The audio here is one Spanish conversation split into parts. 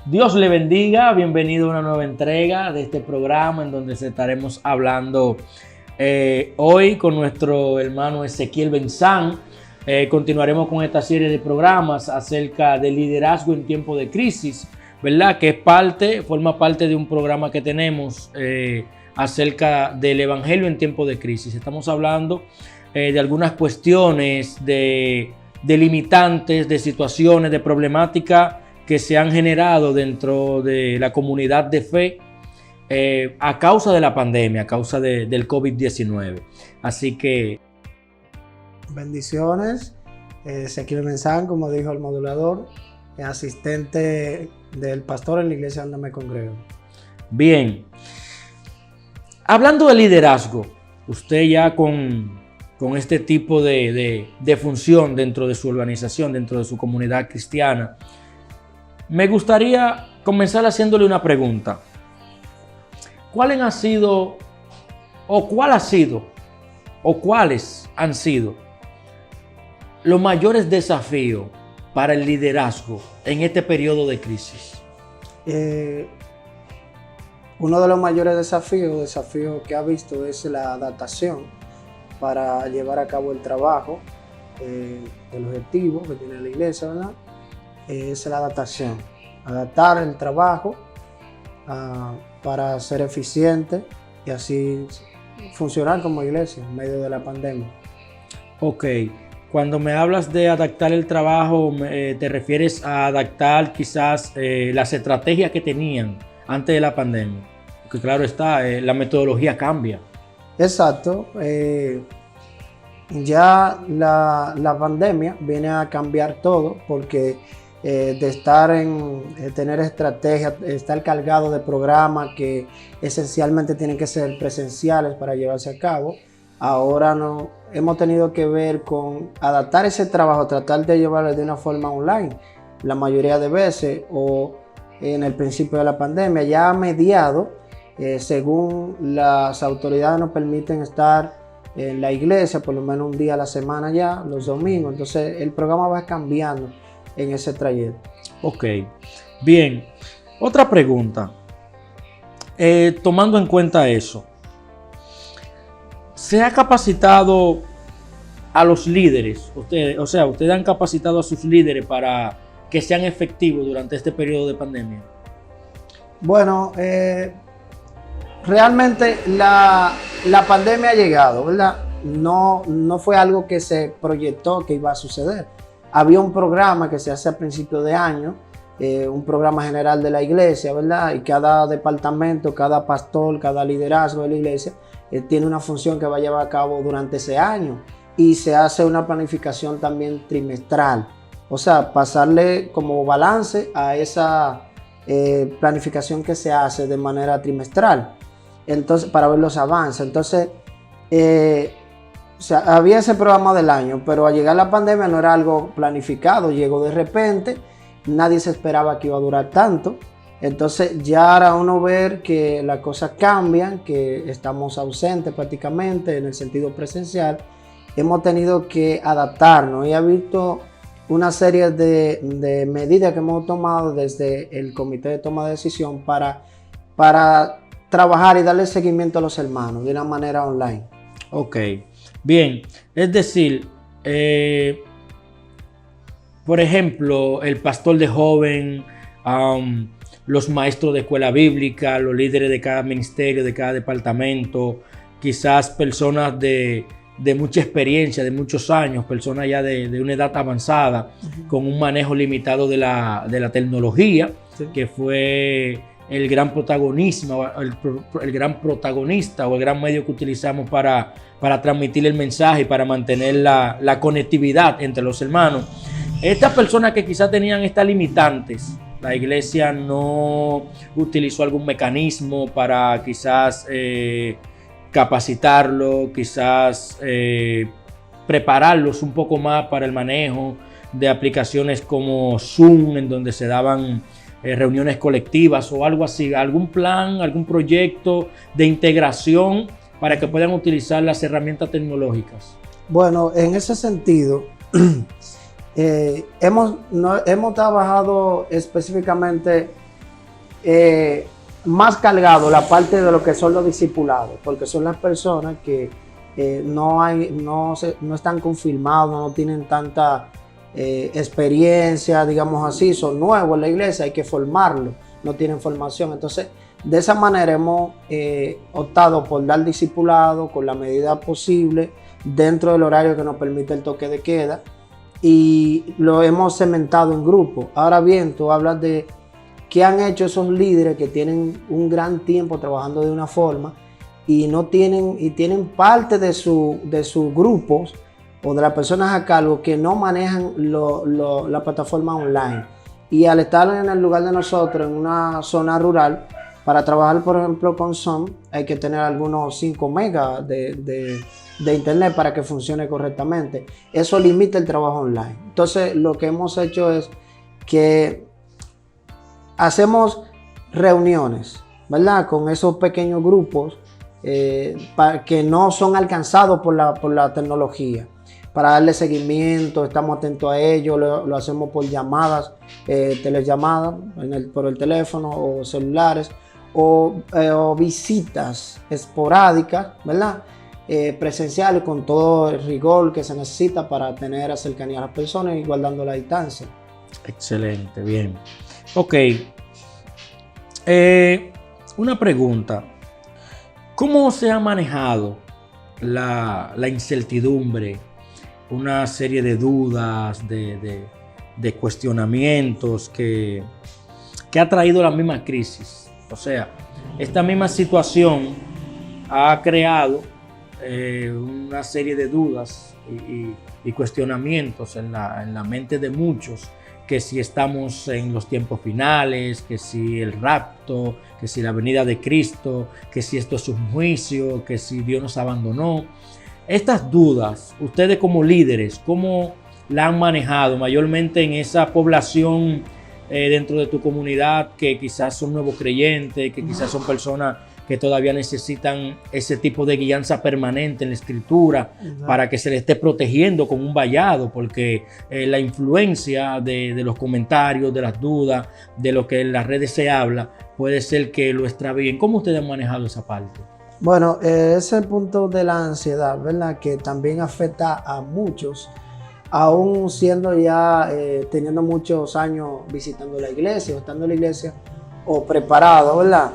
Dios le bendiga, bienvenido a una nueva entrega de este programa en donde estaremos hablando hoy con nuestro hermano Ezequiel Benzán. Continuaremos con esta serie de programas acerca del liderazgo en tiempo de crisis, ¿verdad? Que forma parte de un programa que tenemos acerca del evangelio en tiempo de crisis. Estamos hablando de algunas cuestiones, de limitantes, de situaciones, de problemática que se han generado dentro de la comunidad de fe a causa de la pandemia, a causa del COVID-19. Así que... Bendiciones. Ezequiel Benzán, como dijo el modulador, asistente del pastor en la iglesia donde me congrego. Bien. Hablando de liderazgo, usted ya con este tipo de función dentro de su organización, dentro de su comunidad cristiana, me gustaría comenzar haciéndole una pregunta. ¿Cuáles han sido o cuáles han sido los mayores desafíos para el liderazgo en este periodo de crisis? Uno de los mayores desafíos que ha visto es la adaptación para llevar a cabo el trabajo, el objetivo que tiene la iglesia, ¿verdad? Es la adaptación, adaptar el trabajo para ser eficiente y así funcionar como iglesia en medio de la pandemia. Ok, cuando me hablas de adaptar el trabajo, ¿te refieres a adaptar quizás las estrategias que tenían antes de la pandemia? Porque claro está, la metodología cambia. Exacto. Ya la pandemia viene a cambiar todo porque de tener estrategias, estar cargado de programas que esencialmente tienen que ser presenciales para llevarse a cabo. Ahora no hemos tenido que ver con adaptar ese trabajo, tratar de llevarlo de una forma online. La mayoría de veces, o en el principio de la pandemia, ya a mediados, según las autoridades nos permiten estar en la iglesia por lo menos un día a la semana ya, los domingos. Entonces el programa va cambiando en ese trayecto. Ok, bien. Otra pregunta. Tomando en cuenta eso, ¿se ha capacitado a los líderes? Ustedes han capacitado a sus líderes para que sean efectivos durante este periodo de pandemia. Bueno, realmente la pandemia ha llegado, ¿verdad? No fue algo que se proyectó que iba a suceder. Había un programa que se hace a principios de año, un programa general de la iglesia, ¿verdad? Y cada departamento, cada pastor, cada liderazgo de la iglesia tiene una función que va a llevar a cabo durante ese año. Y se hace una planificación también trimestral. O sea, pasarle como balance a esa planificación que se hace de manera trimestral. Entonces, para ver los avances. Entonces, o sea, había ese programa del año, pero al llegar la pandemia no era algo planificado, llegó de repente, nadie se esperaba que iba a durar tanto. Entonces ya ahora uno ver que las cosas cambian, que estamos ausentes prácticamente en el sentido presencial, hemos tenido que adaptarnos y he visto una serie de medidas que hemos tomado desde el comité de toma de decisión para trabajar y darle seguimiento a los hermanos de una manera online. Ok, bien, es decir, por ejemplo, el pastor de joven, los maestros de escuela bíblica, los líderes de cada ministerio, de cada departamento, quizás personas de mucha experiencia, de muchos años, personas ya de una edad avanzada, con un manejo limitado de la tecnología, sí, que fue el gran protagonista o el gran medio que utilizamos para transmitir el mensaje y para mantener la conectividad entre los hermanos. Estas personas que quizás tenían estas limitantes, la iglesia no utilizó algún mecanismo para quizás capacitarlo, quizás prepararlos un poco más para el manejo de aplicaciones como Zoom, en donde se daban reuniones colectivas o algo así, algún plan, algún proyecto de integración para que puedan utilizar las herramientas tecnológicas. Bueno, en ese sentido, hemos trabajado específicamente más cargado la parte de lo que son los discipulados, porque son las personas que no están confirmados, no tienen tanta experiencia, digamos así, son nuevos en la iglesia, hay que formarlos, no tienen formación. Entonces, de esa manera hemos optado por dar discipulado con la medida posible dentro del horario que nos permite el toque de queda, y lo hemos cementado en grupo. Ahora bien, tú hablas de qué han hecho esos líderes que tienen un gran tiempo trabajando de una forma y tienen parte de sus grupos o de las personas a cargo que no manejan la plataforma online. Y al estar en el lugar de nosotros, en una zona rural, para trabajar, por ejemplo, con Zoom, hay que tener algunos 5 megas de internet para que funcione correctamente. Eso limita el trabajo online. Entonces, lo que hemos hecho es que hacemos reuniones, ¿verdad? Con esos pequeños grupos que no son alcanzados por la tecnología. Para darle seguimiento, estamos atentos a ello, lo hacemos por llamadas, telellamadas por el teléfono o celulares, o visitas esporádicas, ¿verdad? Presenciales, con todo el rigor que se necesita para tener cercanía a las personas y guardando la distancia. Excelente, bien. Ok. Una pregunta. ¿Cómo se ha manejado la incertidumbre, una serie de dudas, de cuestionamientos que ha traído la misma crisis? O sea, esta misma situación ha creado una serie de dudas y cuestionamientos en la mente de muchos, que si estamos en los tiempos finales, que si el rapto, que si la venida de Cristo, que si esto es un juicio, que si Dios nos abandonó. Estas dudas, ustedes como líderes, ¿cómo la han manejado mayormente en esa población dentro de tu comunidad que quizás son nuevos creyentes, que quizás son personas que todavía necesitan ese tipo de guianza permanente en la escritura para que se les esté protegiendo con un vallado? Porque la influencia de los comentarios, de las dudas, de lo que en las redes se habla, puede ser que lo extravíen. ¿Cómo ustedes han manejado esa parte? Bueno, ese punto de la ansiedad, ¿verdad? Que también afecta a muchos, aún siendo ya, teniendo muchos años visitando la iglesia, o estando en la iglesia, o preparados, ¿verdad?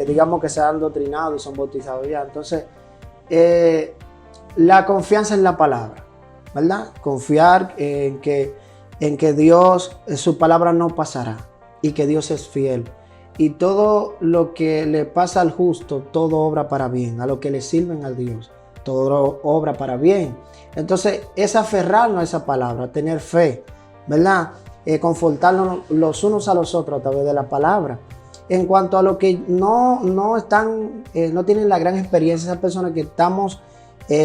Digamos que se han doctrinado y son bautizados ya. Entonces, la confianza en la palabra, ¿verdad? Confiar en que Dios, su palabra no pasará y que Dios es fiel. Y todo lo que le pasa al justo, todo obra para bien. A lo que le sirven a Dios, todo obra para bien. Entonces, es aferrarnos a esa palabra, tener fe, ¿verdad? Confortarnos los unos a los otros a través de la palabra. En cuanto a lo que no tienen la gran experiencia, esas personas que estamos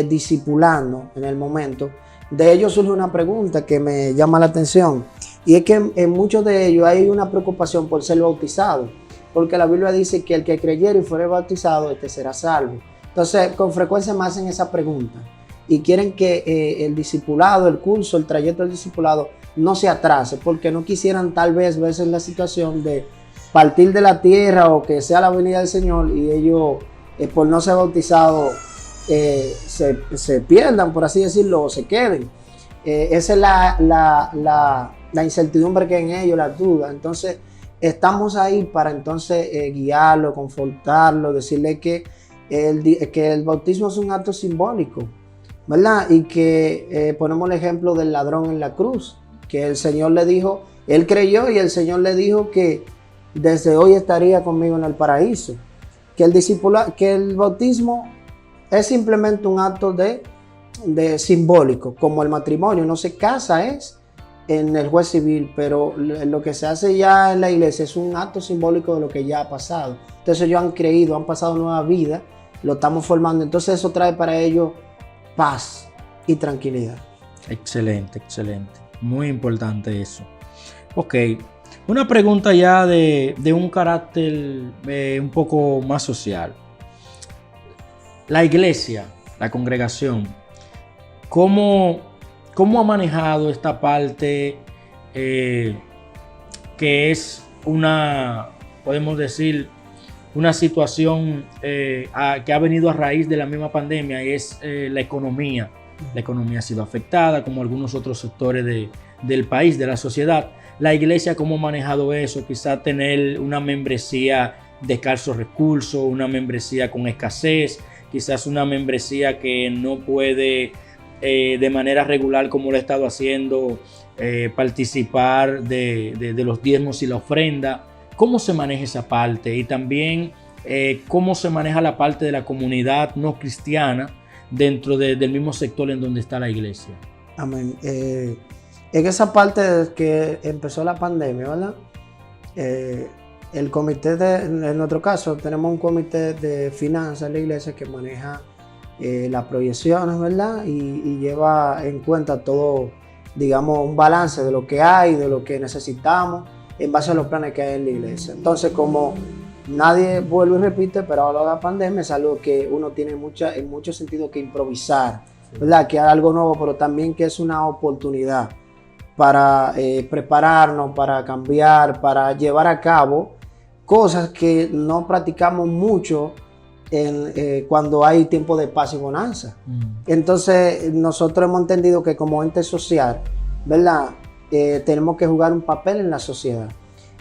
discipulando en el momento, de ellos surge una pregunta que me llama la atención. Y es que en muchos de ellos hay una preocupación por ser bautizado, porque la Biblia dice que el que creyere y fuere bautizado, este será salvo. Entonces, con frecuencia me hacen esa pregunta y quieren que el discipulado, el curso, el trayecto del discipulado no se atrase, porque no quisieran tal vez verse en la situación de partir de la tierra o que sea la venida del Señor y ellos, por no ser bautizados, se pierdan, por así decirlo, o se queden. Esa es la incertidumbre que hay en ellos, la duda. Entonces, estamos ahí para entonces guiarlo, confortarlo, decirle que el bautismo es un acto simbólico, ¿verdad? Y que ponemos el ejemplo del ladrón en la cruz, que el Señor le dijo, él creyó y el Señor le dijo que desde hoy estaría conmigo en el paraíso. Que el bautismo es simplemente un acto de simbólico, como el matrimonio. No se casa en el juez civil, pero lo que se hace ya en la iglesia es un acto simbólico de lo que ya ha pasado. Entonces ellos han creído, han pasado nueva vida, lo estamos formando. Entonces eso trae para ellos paz y tranquilidad. Excelente, excelente. Muy importante eso. Ok, una pregunta ya de un carácter un poco más social. La iglesia, la congregación, ¿cómo ha manejado esta parte que es una podemos decir, una situación que ha venido a raíz de la misma pandemia, y es la economía. La economía ha sido afectada, como algunos otros sectores del país, de la sociedad. La iglesia, ¿cómo ha manejado eso? Quizá tener una membresía de escasos recursos, una membresía con escasez, quizás una membresía que no puede de manera regular, como lo ha estado haciendo, participar de los diezmos y la ofrenda. ¿Cómo se maneja esa parte? Y también cómo se maneja la parte de la comunidad no cristiana dentro del mismo sector en donde está la iglesia. Amén. En esa parte de que empezó la pandemia, ¿verdad? El comité en nuestro caso, tenemos un comité de finanzas en la iglesia que maneja las proyecciones, ¿verdad? Y lleva en cuenta todo, digamos, un balance de lo que hay, de lo que necesitamos, en base a los planes que hay en la iglesia. Entonces, como nadie vuelve y repite, pero ahora la pandemia es algo que uno tiene en muchos sentidos que improvisar, ¿verdad? Que es algo nuevo, pero también que es una oportunidad para prepararnos, para cambiar, para llevar a cabo cosas que no practicamos mucho cuando hay tiempo de paz y bonanza. Entonces, nosotros hemos entendido que como ente social, ¿verdad? Tenemos que jugar un papel en la sociedad.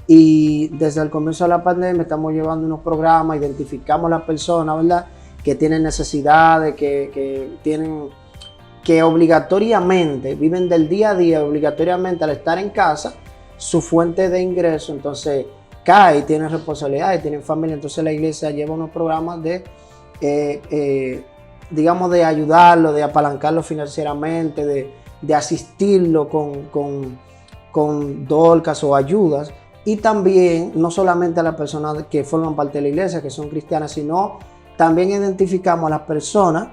Y desde el comienzo de la pandemia estamos llevando unos programas, identificamos a las personas, ¿verdad? Que tienen necesidades, que obligatoriamente viven del día a día, obligatoriamente al estar en casa, su fuente de ingreso, entonces cae, tienen responsabilidades, tienen familia. Entonces la iglesia lleva unos programas digamos, de ayudarlo, de apalancarlo financieramente, de asistirlo con dolcas o ayudas. Y también, no solamente a las personas que forman parte de la iglesia, que son cristianas, sino también identificamos a las personas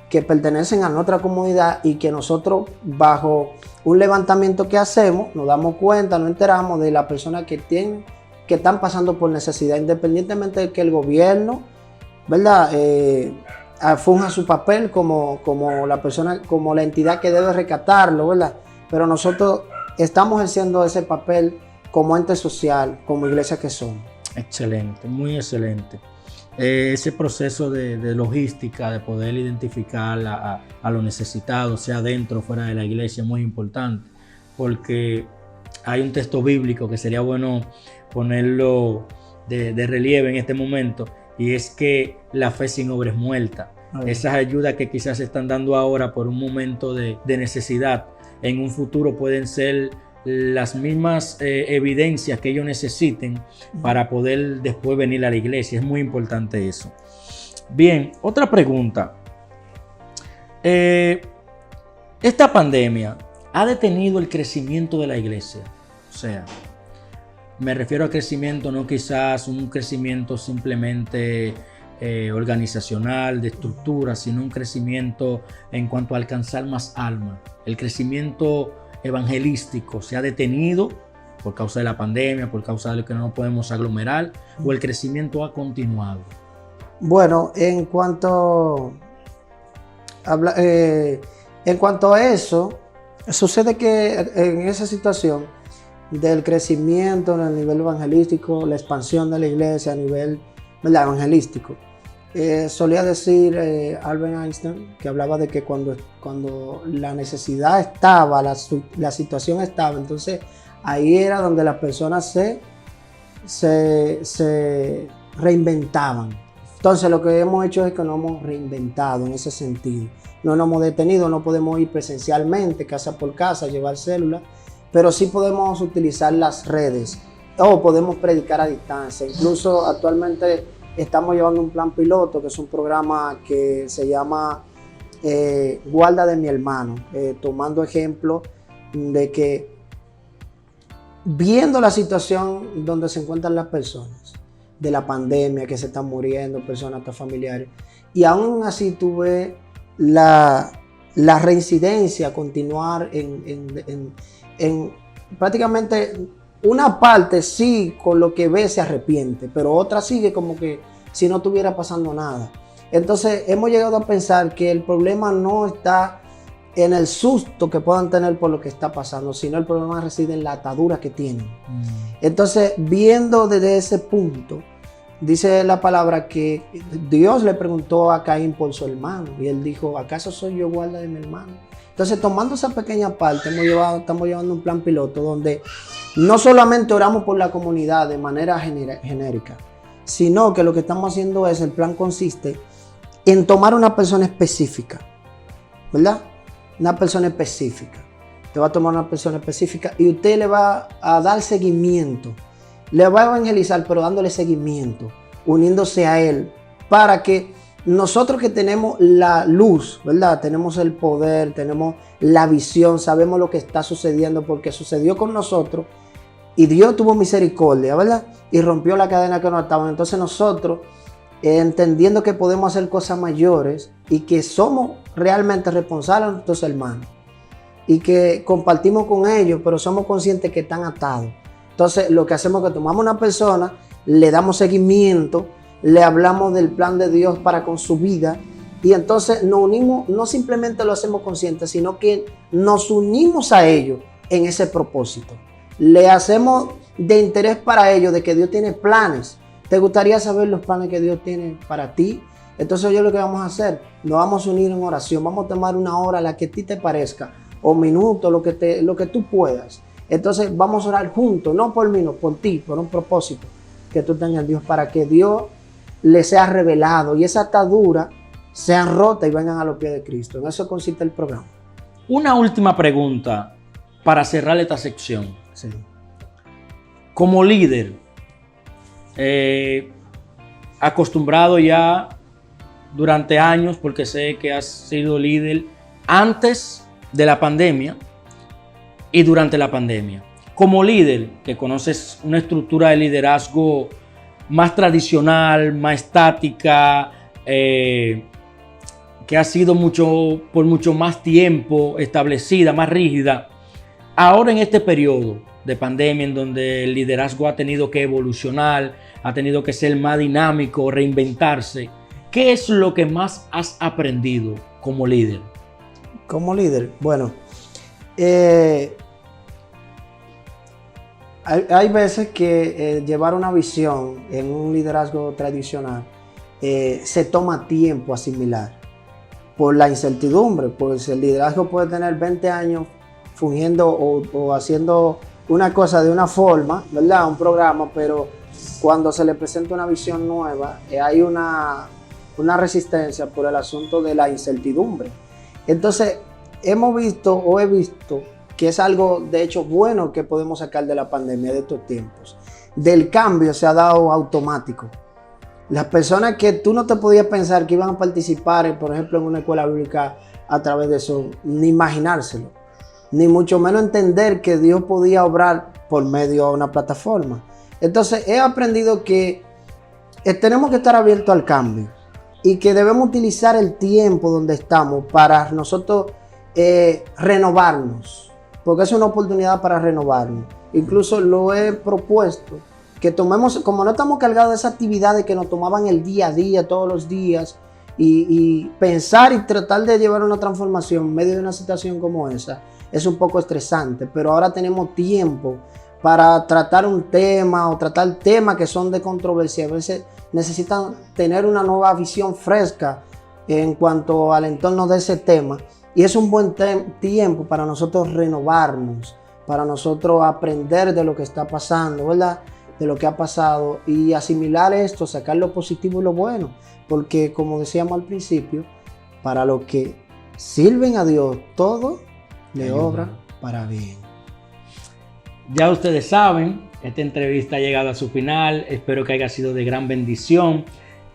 que pertenecen a nuestra comunidad y que nosotros, bajo un levantamiento que hacemos, nos damos cuenta, nos enteramos de las personas que están pasando por necesidad, independientemente de que el gobierno, ¿verdad?, funja su papel como la persona, como la entidad que debe rescatarlo, ¿verdad? Pero nosotros estamos ejerciendo ese papel como ente social, como iglesia que somos. Excelente, muy excelente. Ese proceso de logística, de poder identificar a los necesitados, sea dentro o fuera de la iglesia, es muy importante, porque hay un texto bíblico que sería bueno ponerlo de relieve en este momento, y es que la fe sin obra es muerta. Esas ayudas que quizás se están dando ahora por un momento de necesidad, en un futuro pueden ser las mismas evidencias que ellos necesiten para poder después venir a la iglesia. Es muy importante eso. Bien, otra pregunta. Esta pandemia ha detenido el crecimiento de la iglesia. O sea, me refiero a crecimiento, no quizás un crecimiento simplemente organizacional, de estructura, sino un crecimiento en cuanto a alcanzar más almas. El crecimiento evangelístico se ha detenido por causa de la pandemia, por causa de que no nos podemos aglomerar, o el crecimiento ha continuado. Bueno, en cuanto a eso, sucede que en esa situación del crecimiento en el nivel evangelístico, la expansión de la iglesia a nivel evangelístico, solía decir Albert Einstein, que hablaba de que cuando la necesidad estaba, la situación estaba, entonces ahí era donde las personas se reinventaban. Entonces lo que hemos hecho es que nos hemos reinventado en ese sentido. No nos hemos detenido, no podemos ir presencialmente, casa por casa, llevar células, pero sí podemos utilizar las redes o podemos predicar a distancia. Incluso actualmente estamos llevando un plan piloto, que es un programa que se llama Guarda de mi hermano, tomando ejemplo de que viendo la situación donde se encuentran las personas, de la pandemia, que se están muriendo, personas hasta familiares, y aún así tú ves la reincidencia continuar en prácticamente una parte sí con lo que ve se arrepiente, pero otra sigue como que si no estuviera pasando nada. Entonces hemos llegado a pensar que el problema no está en el susto que puedan tener por lo que está pasando, sino el problema reside en la atadura que tienen. Entonces, viendo desde ese punto, dice la palabra que Dios le preguntó a Caín por su hermano y él dijo, ¿acaso soy yo guarda de mi hermano? Entonces, tomando esa pequeña parte, estamos llevando un plan piloto donde no solamente oramos por la comunidad de manera genérica, sino que lo que estamos haciendo es, el plan consiste en tomar una persona específica, ¿verdad? Una persona específica. Usted va a tomar una persona específica y usted le va a dar seguimiento. Le va a evangelizar, pero dándole seguimiento, uniéndose a él, para que nosotros que tenemos la luz, ¿verdad? Tenemos el poder, tenemos la visión, sabemos lo que está sucediendo porque sucedió con nosotros y Dios tuvo misericordia, ¿verdad? Y rompió la cadena que nos ataba. Entonces nosotros, entendiendo que podemos hacer cosas mayores y que somos realmente responsables de nuestros hermanos y que compartimos con ellos, pero somos conscientes que están atados. Entonces lo que hacemos es que tomamos una persona, le damos seguimiento, le hablamos del plan de Dios para con su vida y entonces nos unimos, no simplemente lo hacemos consciente, sino que nos unimos a ellos en ese propósito. Le hacemos de interés para ellos, de que Dios tiene planes. ¿Te gustaría saber los planes que Dios tiene para ti? Entonces yo lo que vamos a hacer, nos vamos a unir en oración, vamos a tomar una hora, la que a ti te parezca, o minutos, lo que tú puedas. Entonces vamos a orar juntos, no por mí, no por ti, por un propósito que tú tengas en Dios, para que Dios le sea revelado y esa atadura sean rota y vengan a los pies de Cristo. En eso consiste el programa. Una última pregunta para cerrar esta sección. Sí. Como líder, acostumbrado ya durante años, porque sé que has sido líder antes de la pandemia y durante la pandemia. Como líder, que conoces una estructura de liderazgo más tradicional, más estática, que ha sido por mucho más tiempo establecida, más rígida. Ahora en este periodo de pandemia en donde el liderazgo ha tenido que evolucionar, ha tenido que ser más dinámico, reinventarse, ¿qué es lo que más has aprendido como líder? Como líder, bueno, hay veces que llevar una visión en un liderazgo tradicional se toma tiempo asimilar por la incertidumbre, pues el liderazgo puede tener 20 años fungiendo o haciendo una cosa de una forma, ¿verdad? Un programa, pero cuando se le presenta una visión nueva, hay una resistencia por el asunto de la incertidumbre. Entonces, he visto que es algo, de hecho, bueno que podemos sacar de la pandemia de estos tiempos. Del cambio se ha dado automático. Las personas que tú no te podías pensar que iban a participar, por ejemplo, en una escuela bíblica a través de eso, ni imaginárselo, ni mucho menos entender que Dios podía obrar por medio de una plataforma. Entonces, he aprendido que tenemos que estar abiertos al cambio y que debemos utilizar el tiempo donde estamos para nosotros renovarnos, porque es una oportunidad para renovarnos. Incluso lo he propuesto, que tomemos, como no estamos cargados de esas actividades que nos tomaban el día a día, todos los días, y pensar y tratar de llevar una transformación en medio de una situación como esa, es un poco estresante, pero ahora tenemos tiempo para tratar un tema o tratar temas que son de controversia. A veces necesitan tener una nueva visión fresca en cuanto al entorno de ese tema. Y es un buen tiempo para nosotros renovarnos, para nosotros aprender de lo que está pasando, ¿verdad? De lo que ha pasado y asimilar esto, sacar lo positivo y lo bueno. Porque como decíamos al principio, para lo que sirven a Dios, todo le obra para bien. Ya ustedes saben, esta entrevista ha llegado a su final. Espero que haya sido de gran bendición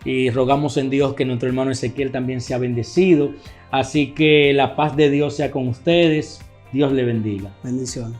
y rogamos en Dios que nuestro hermano Ezequiel también sea bendecido. Así que la paz de Dios sea con ustedes. Dios le bendiga. Bendiciones.